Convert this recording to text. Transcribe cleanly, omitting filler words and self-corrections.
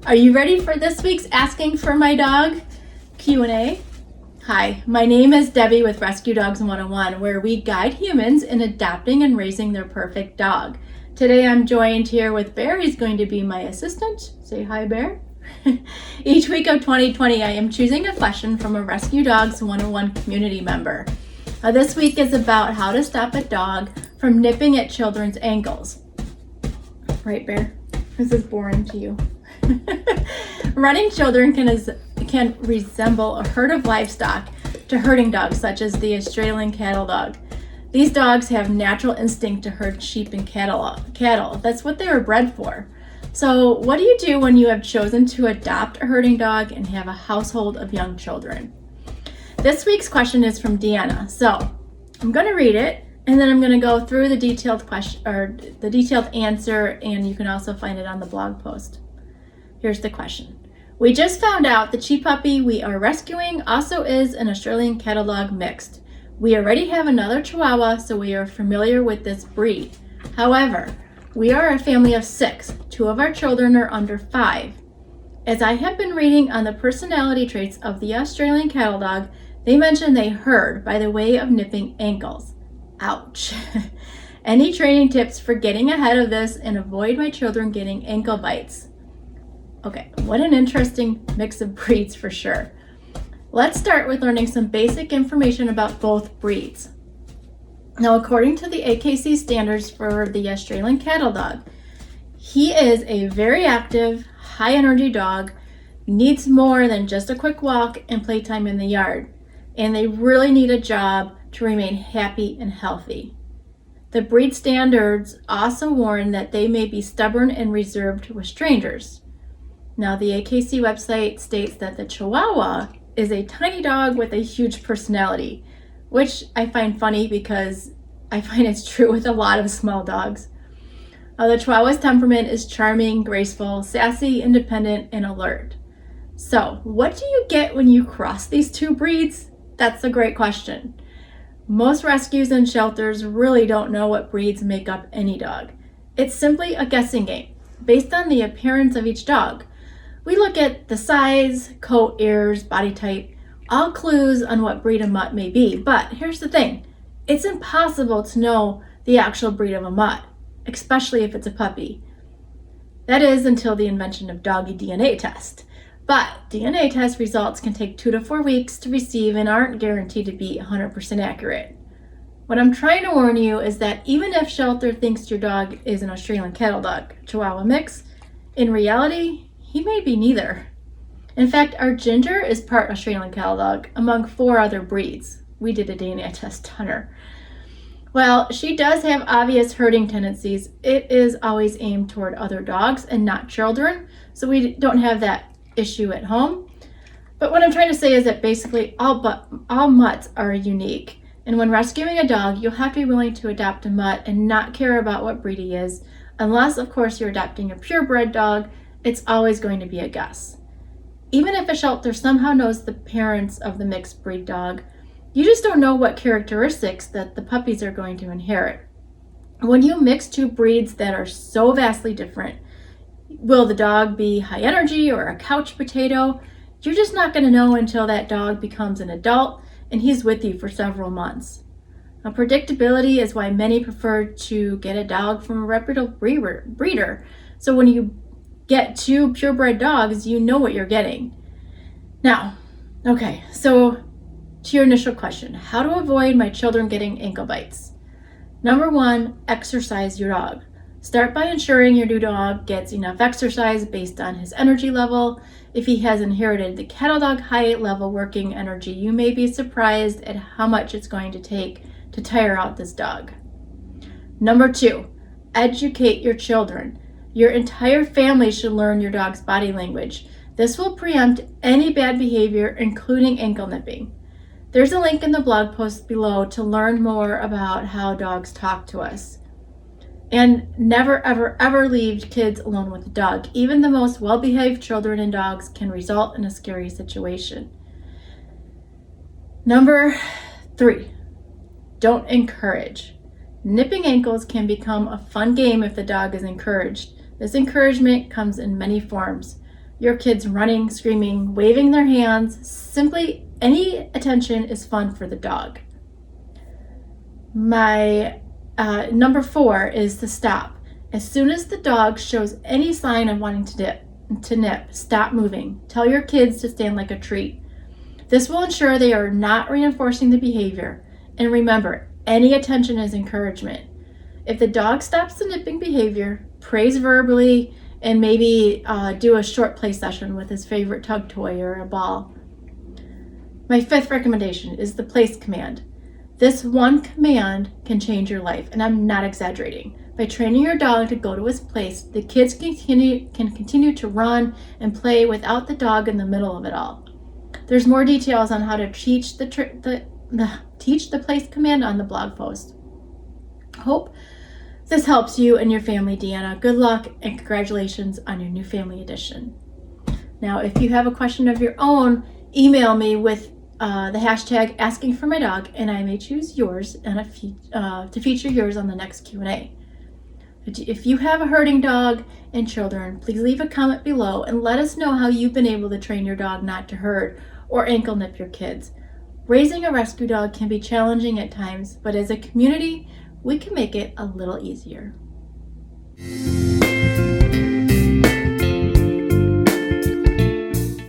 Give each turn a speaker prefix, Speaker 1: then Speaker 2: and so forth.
Speaker 1: Are you ready for this week's Asking for My Dog Q&A? Hi, my name is Debbie with Rescue Dogs 101, where we guide humans in adopting and raising their perfect dog. Today I'm joined here with Bear. He's going to be my assistant. Say hi, Bear. Each week of 2020, I am choosing a question from a Rescue Dogs 101 community member. This week is about how to stop a dog from nipping at children's ankles. Right, Bear? This is boring to you. Running children can resemble a herd of livestock to herding dogs, such as the Australian cattle dog. These dogs have natural instinct to herd sheep and cattle. That's what they were bred for. So what do you do when you have chosen to adopt a herding dog and have a household of young children? This week's question is from Deanna. So I'm going to read it, and then I'm going to go through the detailed question or the detailed answer, and you can also find it on the blog post. Here's the question. We just found out the cheap puppy we are rescuing also is an Australian cattle dog mixed. We already have another Chihuahua, so we are familiar with this breed. However, we are a family of 6. 2 of our children are under 5. As I have been reading on the personality traits of the Australian cattle dog, they mention they herd by the way of nipping ankles. Ouch. Any training tips for getting ahead of this and avoid my children getting ankle bites? Okay, what an interesting mix of breeds for sure. Let's start with learning some basic information about both breeds. Now, according to the AKC standards for the Australian cattle dog, he is a very active, high energy dog, needs more than just a quick walk and playtime in the yard, and they really need a job to remain happy and healthy. The breed standards also warn that they may be stubborn and reserved with strangers. Now, the AKC website states that the Chihuahua is a tiny dog with a huge personality, which I find funny because I find it's true with a lot of small dogs. The Chihuahua's temperament is charming, graceful, sassy, independent, and alert. So, what do you get when you cross these two breeds? That's a great question. Most rescues and shelters really don't know what breeds make up any dog. It's simply a guessing game based on the appearance of each dog. We look at the size, coat, ears, body type, all clues on what breed a mutt may be. But here's the thing. It's impossible to know the actual breed of a mutt, especially if it's a puppy. That is until the invention of doggy DNA test. But DNA test results can take 2 to 4 weeks to receive and aren't guaranteed to be 100% accurate. What I'm trying to warn you is that even if shelter thinks your dog is an Australian cattle dog Chihuahua mix, in reality, he may be neither. In fact, our Ginger is part Australian cattle dog among 4 other breeds. We did a DNA test on her. While she does have obvious herding tendencies, it is always aimed toward other dogs and not children, so we don't have that issue at home. But what I'm trying to say is that basically all mutts are unique. And when rescuing a dog, you'll have to be willing to adopt a mutt and not care about what breed he is, unless, of course, you're adopting a purebred dog. It's always going to be a guess. Even if a shelter somehow knows the parents of the mixed breed dog, you just don't know what characteristics that the puppies are going to inherit. When you mix 2 breeds that are so vastly different, will the dog be high energy or a couch potato? You're just not going to know until that dog becomes an adult and he's with you for several months. Now, predictability is why many prefer to get a dog from a reputable breeder. So when you get 2 purebred dogs, you know what you're getting. Now, okay, so to your initial question, how to avoid my children getting ankle bites? Number 1, exercise your dog. Start by ensuring your new dog gets enough exercise based on his energy level. If he has inherited the cattle dog high level working energy, you may be surprised at how much it's going to take to tire out this dog. Number 2, educate your children. Your entire family should learn your dog's body language. This will preempt any bad behavior, including ankle nipping. There's a link in the blog post below to learn more about how dogs talk to us. And never, ever, ever leave kids alone with a dog. Even the most well-behaved children and dogs can result in a scary situation. Number 3, don't encourage. Nipping ankles can become a fun game if the dog is encouraged. This encouragement comes in many forms. your kids running, screaming, waving their hands. Simply any attention is fun for the dog. My number 4 is to stop. As soon as the dog shows any sign of wanting to nip, stop moving. Tell your kids to stand like a treat. This will ensure they are not reinforcing the behavior. And remember, any attention is encouragement. If the dog stops the nipping behavior, praise verbally, and maybe do a short play session with his favorite tug toy or a ball. My 5th recommendation is the place command. This one command can change your life, and I'm not exaggerating. By training your dog to go to his place, the kids can continue to run and play without the dog in the middle of it all. There's more details on how to teach the place command on the blog post. Hope this helps you and your family, Deanna. Good luck and congratulations on your new family addition. Now, if you have a question of your own, email me with the hashtag asking for my dog, and I may choose yours and to feature yours on the next Q&A. If you have a herding dog and children, please leave a comment below and let us know how you've been able to train your dog not to herd or ankle nip your kids. Raising a rescue dog can be challenging at times, but as a community, we can make it a little easier.